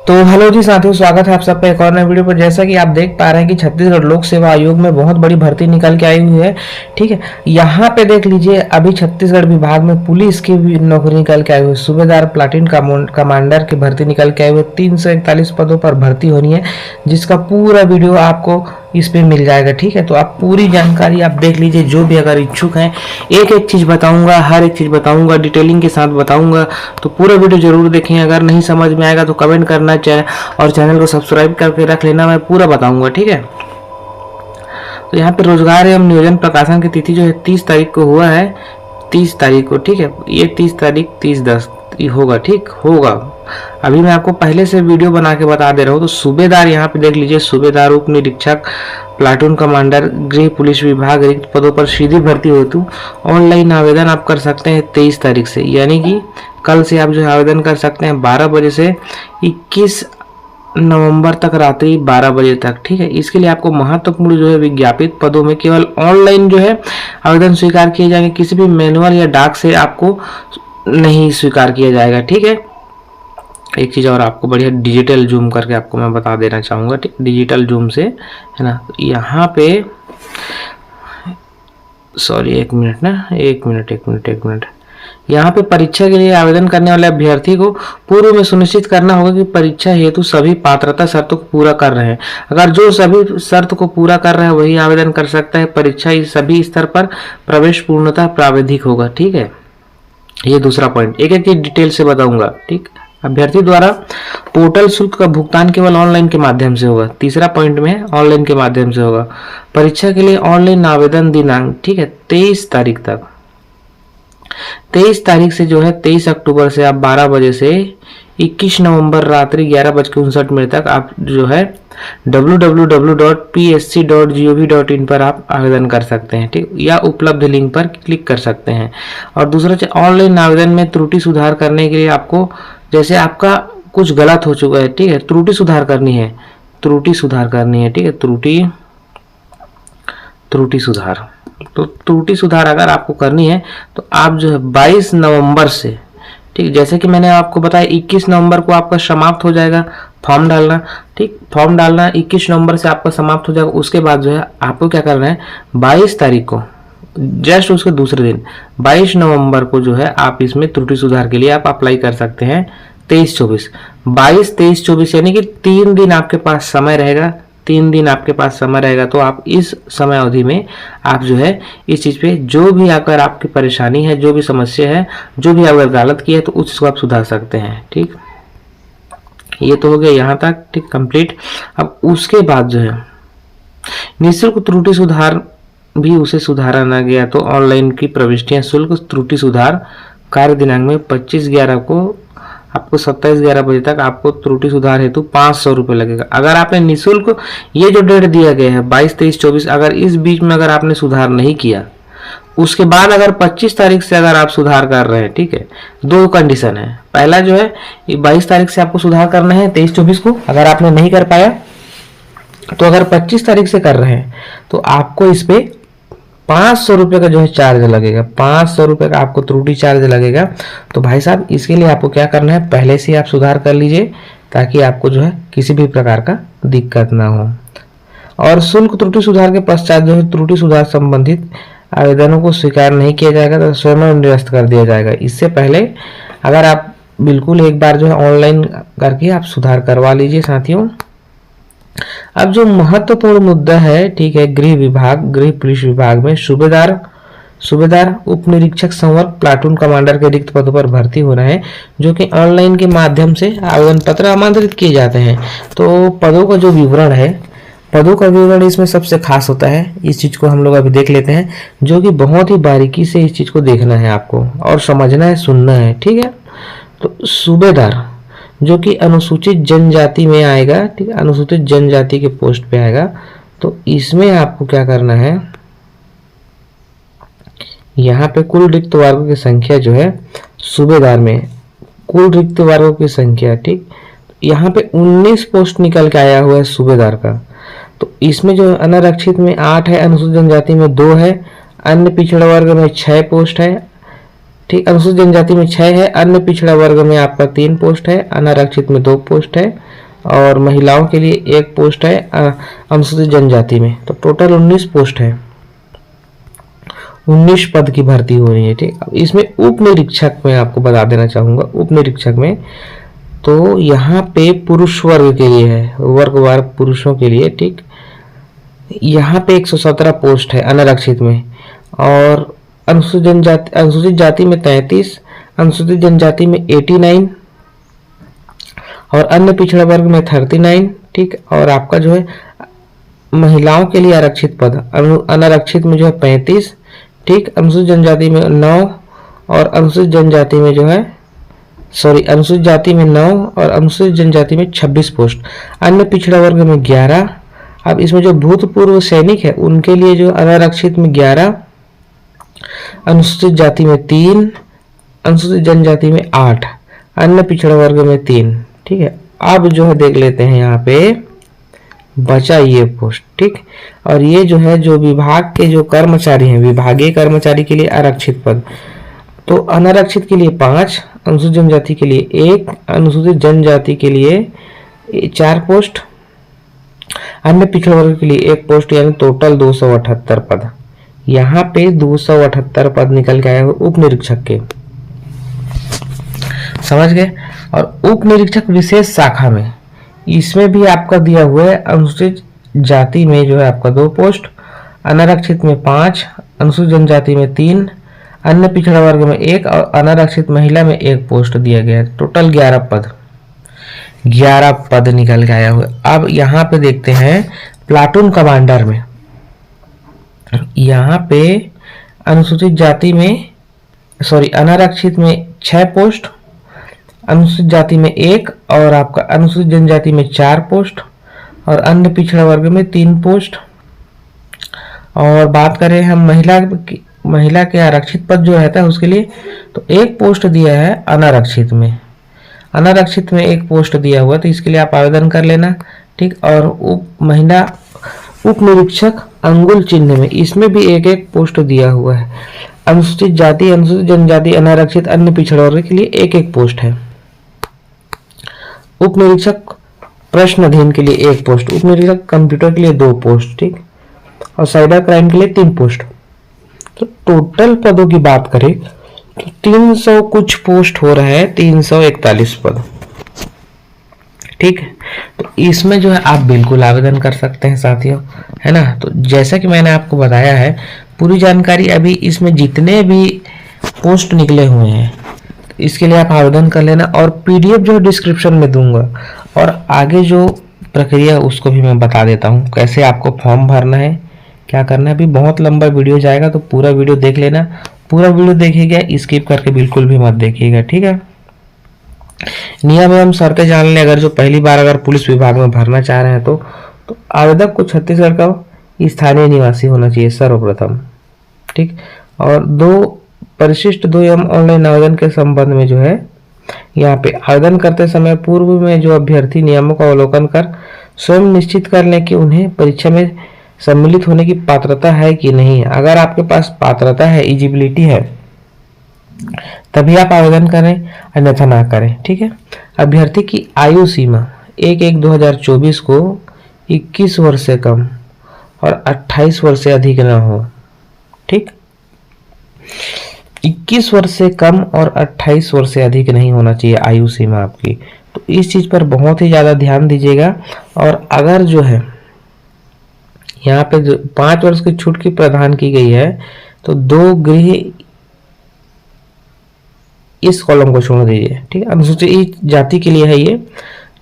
तो हेलो जी साथियों, स्वागत है आप सबका एक और नए वीडियो पर। जैसा कि आप देख पा रहे हैं कि छत्तीसगढ़ लोक सेवा आयोग में बहुत बड़ी भर्ती निकल के आई हुई है। ठीक है, यहाँ पे देख लीजिए, अभी छत्तीसगढ़ विभाग में पुलिस की भी नौकरी निकल के आई हुई है। सूबेदार प्लाटून कमांडर की भर्ती निकल के आई हुई है। 341 पदों पर भर्ती होनी है, जिसका पूरा वीडियो आपको इस पे मिल जाएगा। ठीक है, तो आप पूरी जानकारी आप देख लीजिए। जो भी अगर इच्छुक हैं, एक एक चीज़ बताऊंगा, हर एक चीज़ बताऊंगा, डिटेलिंग के साथ बताऊंगा। तो पूरा वीडियो जरूर देखें। अगर नहीं समझ में आएगा तो कमेंट करना चाहे और चैनल को सब्सक्राइब करके रख लेना, मैं पूरा बताऊंगा। ठीक है, तो यहाँ पे रोजगार एवं नियोजन प्रकाशन की तिथि जो है 30 तारीख को हुआ है, 30 तारीख को। ठीक है, ये 30 तारीख 30/10 होगा। ठीक होगा, अभी मैं आपको पहले से वीडियो बना के बता दे रहा हूँ। तो सूबेदार यहाँ पे देख लीजिए, सूबेदार, उप निरीक्षक, प्लाटून कमांडर, गृह पुलिस विभाग रिक्त पदों पर सीधी भर्ती हेतु ऑनलाइन आवेदन आप कर सकते हैं 23 तारीख से, यानी कि कल से आप जो है आवेदन कर सकते हैं 12 बजे से 21 नवंबर तक रात्रि 12 बजे तक। ठीक है, इसके लिए आपको महत्वपूर्ण जो है विज्ञापित पदों में केवल ऑनलाइन जो है आवेदन स्वीकार किए जाएंगे, किसी भी मैनुअल या डाक से आपको नहीं स्वीकार किया जाएगा। ठीक है, एक चीज़ और आपको बढ़िया डिजिटल जूम करके आपको मैं बता देना चाहूँगा। ठीक, डिजिटल जूम से, है ना, यहाँ पे सॉरी एक मिनट यहाँ पे परीक्षा के लिए आवेदन करने वाले अभ्यर्थी को पूर्व में सुनिश्चित करना होगा कि परीक्षा हेतु सभी पात्रता शर्तों को पूरा कर रहे हैं। अगर जो सभी शर्त को पूरा कर रहा है वही आवेदन कर सकता है। परीक्षा इस सभी स्तर पर प्रवेश पूर्णतः प्राविधिक होगा। ठीक है, ये दूसरा पॉइंट, एक एक डिटेल से बताऊंगा। ठीक, अभ्यर्थी द्वारा पोर्टल शुल्क का भुगतान केवल ऑनलाइन के माध्यम से होगा। तीसरा पॉइंट में ऑनलाइन के माध्यम से होगा। परीक्षा के लिए ऑनलाइन आवेदन दिनांक, ठीक है, 23 तारीख तक। 23 तारीख से जो है 23 अक्टूबर से आप 12 बजे से 21 नवंबर रात्रि 11:59 तक आप जो है www.psc.gov.in पर आप आवेदन कर सकते हैं। ठीक, या उपलब्ध लिंक पर क्लिक कर सकते हैं। और दूसरा, ऑनलाइन आवेदन में त्रुटि सुधार करने के लिए आपको, जैसे आपका कुछ गलत हो चुका है, ठीक है, त्रुटि सुधार करनी है। ठीक है, त्रुटि सुधार, तो त्रुटि सुधार अगर आपको करनी है तो आप जो है 22 नवंबर से, ठीक, जैसे कि मैंने आपको बताया 21 नवंबर को आपका समाप्त हो जाएगा फॉर्म डालना। ठीक, फॉर्म डालना 21 नवंबर से आपका समाप्त हो जाएगा। उसके बाद जो है आपको क्या करना है, 22 तारीख को, जस्ट उसके दूसरे दिन 22 नवंबर को जो है आप इसमें त्रुटि सुधार के लिए आप अप्लाई कर सकते हैं। 23-24, 22-23-24 यानी कि 3 दिन आपके पास समय रहेगा। 3 दिन आपके पास समय रहेगा, तो आप इस समय अवधि में आप जो है इस चीज़ पे जो भी अगर आपकी परेशानी है, जो भी समस्या है, जो भी अगर गलत किया है तो उसको आप सुधार सकते हैं। ठीक, ये तो हो गया यहाँ तक। ठीक, कंप्लीट। अब उसके बाद जो है निःशुल्क त्रुटि सुधार भी उसे सुधारा न गया तो ऑनलाइन की प्रविष्टियां शुल्क त्रुटि सुधार कार्य दिनांक में 25/11 को आपको 27/11 बजे तक आपको त्रुटि सुधार हेतु 500 रुपये लगेगा। अगर आपने निःशुल्क, ये जो डेट दिया गया है 22, 23, 24, अगर इस बीच में अगर आपने सुधार नहीं किया, उसके बाद अगर 25 तारीख से अगर आप सुधार कर रहे हैं, ठीक है, 2 कंडीशन है। पहला जो है 22 तारीख से आपको सुधार करना है 23-24 को, अगर आपने नहीं कर पाया तो अगर 25 तारीख से कर रहे हैं तो आपको इस पे 500 रुपये का जो है चार्ज लगेगा। 500 रुपये का आपको त्रुटि चार्ज लगेगा। तो भाई साहब, इसके लिए आपको क्या करना है, पहले से आप सुधार कर लीजिए ताकि आपको जो है किसी भी प्रकार का दिक्कत ना हो। और शुल्क त्रुटि सुधार के पश्चात जो है त्रुटि सुधार संबंधित आवेदनों को स्वीकार नहीं किया जाएगा तो स्वयं निरस्त कर दिया जाएगा। इससे पहले अगर आप बिल्कुल एक बार जो है ऑनलाइन करके आप सुधार करवा लीजिए साथियों। अब जो महत्वपूर्ण मुद्दा है, ठीक है, गृह पुलिस विभाग में सूबेदार उप निरीक्षक संवर्ग प्लाटून कमांडर के रिक्त पदों पर भर्ती हो रहे हैं, जो कि ऑनलाइन के माध्यम से आवेदन पत्र आमंत्रित किए जाते हैं। तो पदों का जो विवरण है, पदों का विवरण इसमें सबसे खास होता है। इस चीज को हम लोग अभी देख लेते हैं, जो कि बहुत ही बारीकी से इस चीज को देखना है आपको और समझना है, सुनना है। ठीक है, तो सूबेदार जो कि अनुसूचित जनजाति में आएगा, ठीक है, अनुसूचित जनजाति के पोस्ट पे आएगा। तो इसमें आपको क्या करना है, यहाँ पे कुल रिक्त वर्गों की संख्या जो है सूबेदार में, कुल रिक्त वर्गों की संख्या, ठीक, यहाँ पे 19 पोस्ट निकल के आया हुआ है सूबेदार का। तो इसमें जो अनारक्षित में 8 है, अनुसूचित जनजाति में 2 है, अन्य पिछड़ा वर्ग में 6 पोस्ट है, ठीक। अनुसूचित जनजाति में 6 है, अन्य पिछड़ा वर्ग में आपका 3 पोस्ट है, अनारक्षित में 2 पोस्ट है और महिलाओं के लिए 1 पोस्ट है अनुसूचित जनजाति में। तो टोटल 19 पोस्ट है, 19 पद की भर्ती हो रही है। ठीक। अब इसमें उप निरीक्षक में आपको बता देना चाहूंगा, उप निरीक्षक में तो यहाँ पे पुरुष वर्ग के लिए है, वर्गवार पुरुषों के लिए। ठीक। यहाँ पे 117 पोस्ट है अनारक्षित में और अनुसूचित जाति में 33, अनुसूचित जनजाति में 89 और अन्य पिछड़ा वर्ग में 39। ठीक। और आपका जो है महिलाओं के लिए आरक्षित पद अनारक्षित में जो है 35। ठीक। अनुसूचित जनजाति में 9 और अनुसूचित जनजाति में जो है अनुसूचित जाति में 9 और अनुसूचित जनजाति में 26 पोस्ट, अन्य पिछड़ा वर्ग में 11। अब इसमें जो भूतपूर्व सैनिक है उनके लिए जो अनारक्षित में 11, अनुसूचित जाति में 3, अनुसूचित जनजाति में 8, अन्य पिछड़ा वर्ग में 3। ठीक है। अब जो है देख लेते हैं यहाँ पे बचा ये पोस्ट। ठीक। और ये जो है जो विभाग के जो कर्मचारी हैं, विभागीय कर्मचारी के लिए आरक्षित पद, तो अनारक्षित के लिए 5, अनुसूचित जनजाति के लिए 1, अनुसूचित जनजाति के लिए 4 पोस्ट, अन्य पिछड़ा वर्ग के लिए 1 पोस्ट, यानी टोटल 278 पद। यहाँ पे 278 पद निकल के आए हुए उप निरीक्षक के, समझ गए। और उप निरीक्षक विशेष शाखा में इसमें भी आपका दिया हुआ है, अनुसूचित जाति में जो है आपका 2 पोस्ट, अनारक्षित में 5, अनुसूचित जनजाति में 3, अन्य पिछड़ा वर्ग में 1 और अनारक्षित महिला में 1 पोस्ट दिया गया है। टोटल 11 पद, 11 पद निकल के आया हुआ। अब यहाँ पे देखते हैं प्लाटून कमांडर में, यहाँ पे अनुसूचित जाति में अनारक्षित में 6 पोस्ट, अनुसूचित जाति में 1 और आपका अनुसूचित जनजाति में 4 पोस्ट और अन्य पिछड़ा वर्ग में 3 पोस्ट। और बात करें हम महिला के आरक्षित पद जो रहता है उसके लिए, तो 1 पोस्ट दिया है अनारक्षित में, अनारक्षित में 1 पोस्ट दिया हुआ, तो इसके लिए आप आवेदन कर लेना। ठीक। और उप निरीक्षक अंगुल चिन्ह में इसमें भी 1-1 पोस्ट दिया हुआ है। अनुसूचित जाति, अनुसूचित जनजाति, अनारक्षित, अन्य पिछड़ा वर्ग के लिए 1-1 पोस्ट है। उप निरीक्षक प्रश्न अध्ययन के लिए 1 पोस्ट, उप निरीक्षक कंप्यूटर के लिए 2 पोस्ट। ठीक। और साइबर क्राइम के लिए 3 पोस्ट। तो टोटल पदों की बात करें तो 300 कुछ पोस्ट हो रहा है, 341 पद। ठीक है। तो इसमें जो है आप बिल्कुल आवेदन कर सकते हैं साथियों, है ना। तो जैसा कि मैंने आपको बताया है, पूरी जानकारी अभी इसमें जितने भी पोस्ट निकले हुए हैं इसके लिए आप आवेदन कर लेना। और पीडीएफ जो डिस्क्रिप्शन में दूंगा और आगे जो प्रक्रिया उसको भी मैं बता देता हूँ, कैसे आपको फॉर्म भरना है, क्या करना है। अभी बहुत लंबा वीडियो जाएगा तो पूरा वीडियो देख लेना, पूरा वीडियो देखिएगा, स्किप करके बिल्कुल भी मत देखिएगा। ठीक है। नियम एवं शर्तें जान लें। अगर जो पहली बार अगर पुलिस विभाग में भरना चाह रहे हैं तो आवेदक को छत्तीसगढ़ का स्थानीय निवासी होना चाहिए सर्वप्रथम। ठीक। और 2 परिशिष्ट 2 एवं ऑनलाइन आवेदन के संबंध में जो है यहाँ पे आवेदन करते समय पूर्व में जो अभ्यर्थी नियमों का अवलोकन कर स्वयं निश्चित कर लें कि उन्हें परीक्षा में सम्मिलित होने की पात्रता है कि नहीं। अगर आपके पास पात्रता है, एलिजिबिलिटी है, तभी आप आवेदन करें, अन्यथा ना करें। ठीक है। अभ्यर्थी की आयु सीमा 1/1/2024 को 21 वर्ष से कम और 28 वर्ष से अधिक ना हो। ठीक। 21 वर्ष से कम और 28 वर्ष से अधिक नहीं होना चाहिए आयु सीमा आपकी। तो इस चीज पर बहुत ही ज्यादा ध्यान दीजिएगा। और अगर जो है यहाँ पे जो 5 वर्ष की छूट की प्रावधान की गई है, तो 2 गृह इस कॉलम को छोड़ दीजिए। ठीक। अनुसूचित जाति के लिए है ये।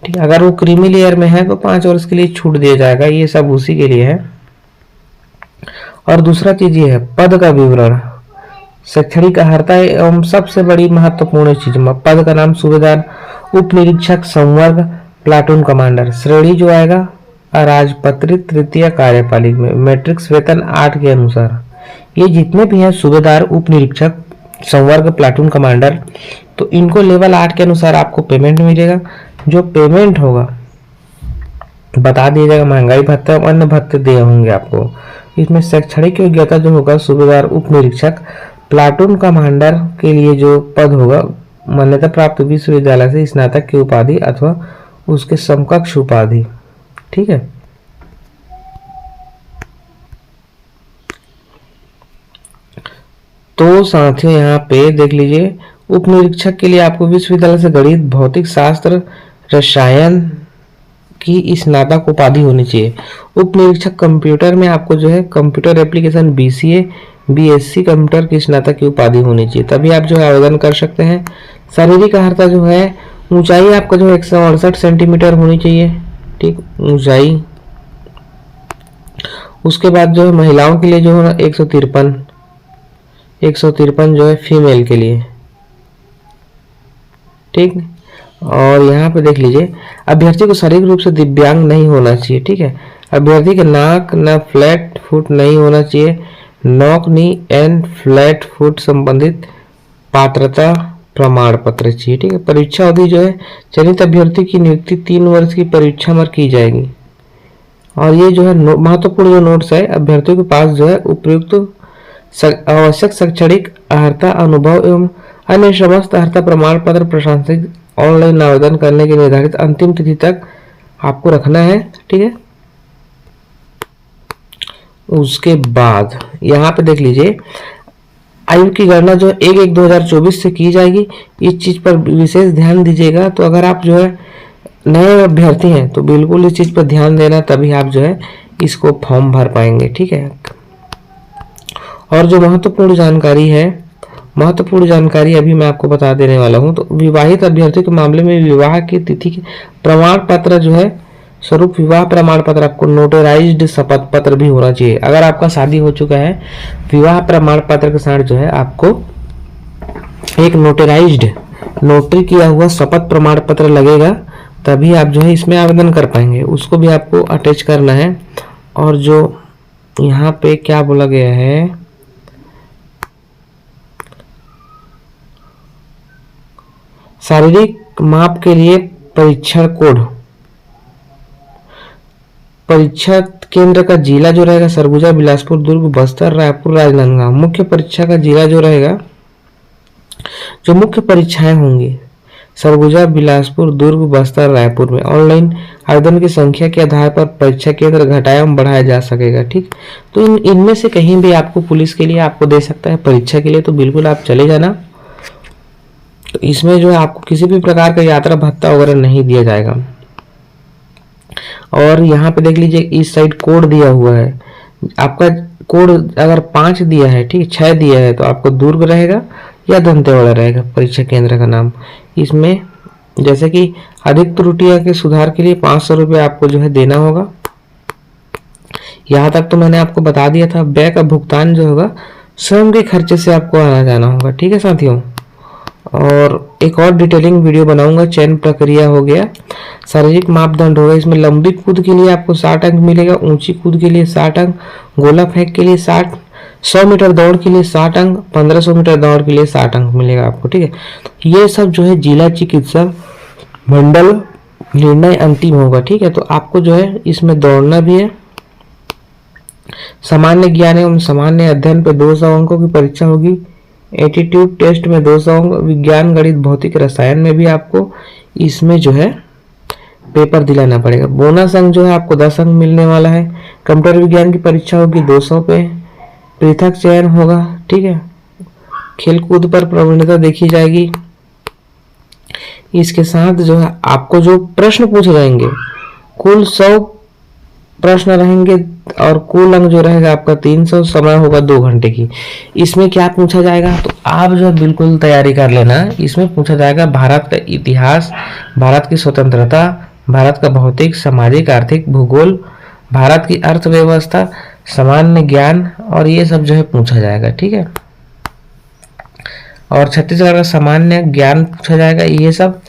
ठीक। अगर वो क्रीमी लेयर में है तो 5 वर्ष के लिए छूट दिया जाएगा, ये सब उसी के लिए है। और दूसरा चीज ये है पद का विवरण, शैक्षणिक अर्हता एवं सबसे बड़ी महत्वपूर्ण चीज, पद का नाम सूबेदार, उप निरीक्षक, संवर्ग, प्लाटून कमांडर, श्रेणी जो आएगा अराजपत्रित तृतीय कार्यपालिक में, मैट्रिक्स वेतन 8 के अनुसार। ये जितने भी हैं सूबेदार, उप निरीक्षक, संवर्ग, प्लाटून कमांडर, तो इनको लेवल 8 के अनुसार आपको पेमेंट मिलेगा। जो पेमेंट होगा बता दिया जाएगा, महंगाई भत्ता और अन्य भत्ते दिए होंगे आपको। इसमें शैक्षणिक योग्यता जो होगा सूबेदार, उप निरीक्षक, प्लाटून कमांडर के लिए जो पद होगा मान्यता प्राप्त विश्वविद्यालय से स्नातक की उपाधि अथवा उसके समकक्ष उपाधि। ठीक है, तो साथियों यहाँ पे देख लीजिए, उप निरीक्षक के लिए आपको विश्वविद्यालय से गणित, भौतिक शास्त्र, रसायन की स्नातक उपाधि होनी चाहिए। उप निरीक्षक कंप्यूटर में आपको जो है computer application BCA BSc computer की स्नातक की उपाधि होनी चाहिए, तभी आप जो है आवेदन कर सकते हैं। शारीरिक अर्हता जो है, ऊंचाई आपका जो है 168 सेंटीमीटर होनी चाहिए। ठीक, ऊंचाई। उसके बाद जो है महिलाओं के लिए जो है 153 जो है फीमेल के लिए। ठीक, और यहाँ पे देख लीजिए, अभ्यर्थी को शारीरिक रूप से दिव्यांग नहीं होना चाहिए। ठीक है, अभ्यर्थी के नाक न फ्लैट फुट नहीं होना चाहिए, knock knee and flat foot संबंधित पात्रता प्रमाण पत्र चाहिए। ठीक है, परीक्षा अवधि जो है, चयनित अभ्यर्थी की नियुक्ति 3 वर्ष की परीक्षा में की जाएगी। और ये जो है महत्वपूर्ण जो नोट्स है, अभ्यर्थियों के पास जो है उपयुक्त आवश्यक शैक्षणिक अर्हता, अनुभव एवं अन्य समस्त अर्हता प्रमाण पत्र प्रशासनिक ऑनलाइन आवेदन करने की निर्धारित अंतिम तिथि तक आपको रखना है। ठीक है, उसके बाद यहाँ पे देख लीजिए, आयु की गणना जो 1/1/2024 से की जाएगी। इस चीज पर विशेष ध्यान दीजिएगा। तो अगर आप जो है नए अभ्यर्थी हैं तो बिल्कुल इस चीज पर ध्यान देना, तभी आप जो है इसको फॉर्म भर पाएंगे। ठीक है, और जो महत्वपूर्ण जानकारी अभी मैं आपको बता देने वाला हूं। तो विवाहित अभ्यर्थियों के मामले में विवाह की तिथि के प्रमाण पत्र जो है, स्वरूप विवाह प्रमाण पत्र, आपको नोटराइज्ड शपथ पत्र भी होना चाहिए। अगर आपका शादी हो चुका है, विवाह प्रमाण पत्र के साथ जो है आपको एक नोटराइज्ड, नोटरी किया हुआ शपथ प्रमाण पत्र लगेगा, तभी आप जो है इसमें आवेदन कर पाएंगे। उसको भी आपको अटैच करना है। और जो यहाँ पे क्या बोला गया है, शारीरिक माप के लिए परीक्षण कोड, परीक्षा केंद्र का जिला जो रहेगा सरगुजा, बिलासपुर, दुर्ग, बस्तर, रायपुर, राजनांदगांव। मुख्य परीक्षा का जिला जो रहेगा, जो मुख्य परीक्षाएं होंगी सरगुजा, बिलासपुर, दुर्ग, बस्तर, रायपुर में ऑनलाइन आवेदन की संख्या के आधार पर परीक्षा केंद्र घटाया एवं बढ़ाया जा सकेगा। ठीक, तो इनमें से कहीं भी आपको पुलिस के लिए आपको दे सकता है, परीक्षा के लिए तो बिल्कुल आप चले जाना। तो इसमें जो है आपको किसी भी प्रकार का यात्रा भत्ता वगैरह नहीं दिया जाएगा। और यहाँ पे देख लीजिए, इस साइड कोड दिया हुआ है आपका। कोड अगर 5 दिया है, ठीक, 6 दिया है, तो आपको दुर्ग रहेगा या दंतेवाड़ा रहेगा परीक्षा केंद्र का नाम। इसमें जैसे कि अधिक त्रुटियां के सुधार के लिए 500 रुपये आपको जो है देना होगा। यहाँ तक तो मैंने आपको बता दिया था। व्यय का भुगतान जो होगा स्वयं के खर्चे से आपको आना जाना होगा। ठीक है साथियों, और एक और डिटेलिंग वीडियो बनाऊंगा। चयन प्रक्रिया हो गया, शारीरिक मापदंड होगा। इसमें लंबी कूद के लिए आपको 60 अंक मिलेगा, ऊंची कूद के लिए 60 अंक, गोला फेंक के लिए 60, 100 मीटर दौड़ के लिए 60 अंक, 1500 मीटर दौड़ के लिए 60 अंक मिलेगा आपको। ठीक है, ये सब जो है जिला चिकित्सा मंडल निर्णय अंतिम होगा। ठीक है, तो आपको जो है इसमें दौड़ना भी है। सामान्य ज्ञान एवं सामान्य अध्ययन पे 200 अंकों की परीक्षा होगी। एटीट्यूड टेस्ट में 200 अंक, विज्ञान, गणित, भौतिक, रसायन में भी आपको इसमें जो है पेपर दिलाना पड़ेगा। बोनस अंक जो है आपको 10 अंक मिलने वाला है। कंप्यूटर विज्ञान की परीक्षा होगी 200 पे, पृथक चयन होगा। ठीक है, खेलकूद पर प्रवीणता देखी जाएगी। इसके साथ जो है आपको जो प्रश्न पूछे जाएंगे, कुल 100 प्रश्न रहेंगे और कुल अंक जो रहेगा आपका 300, समय होगा 2 घंटे की। इसमें क्या पूछा जाएगा, तो आप जो है बिल्कुल तैयारी कर लेना। इसमें पूछा जाएगा भारत का इतिहास, भारत की स्वतंत्रता, भारत का भौतिक, सामाजिक, आर्थिक, भूगोल, भारत की अर्थव्यवस्था, सामान्य ज्ञान, और ये सब जो है पूछा जाएगा। ठीक है, और छत्तीसगढ़ का सामान्य ज्ञान पूछा जाएगा ये सब।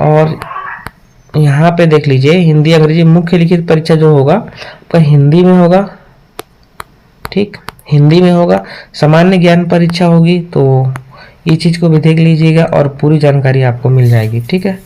और यहाँ पे देख लीजिए, हिंदी, अंग्रेजी, मुख्य लिखित परीक्षा जो होगा आपका हिंदी में होगा। ठीक, हिंदी में होगा। सामान्य ज्ञान परीक्षा होगी, तो ये चीज को भी देख लीजिएगा और पूरी जानकारी आपको मिल जाएगी। ठीक है।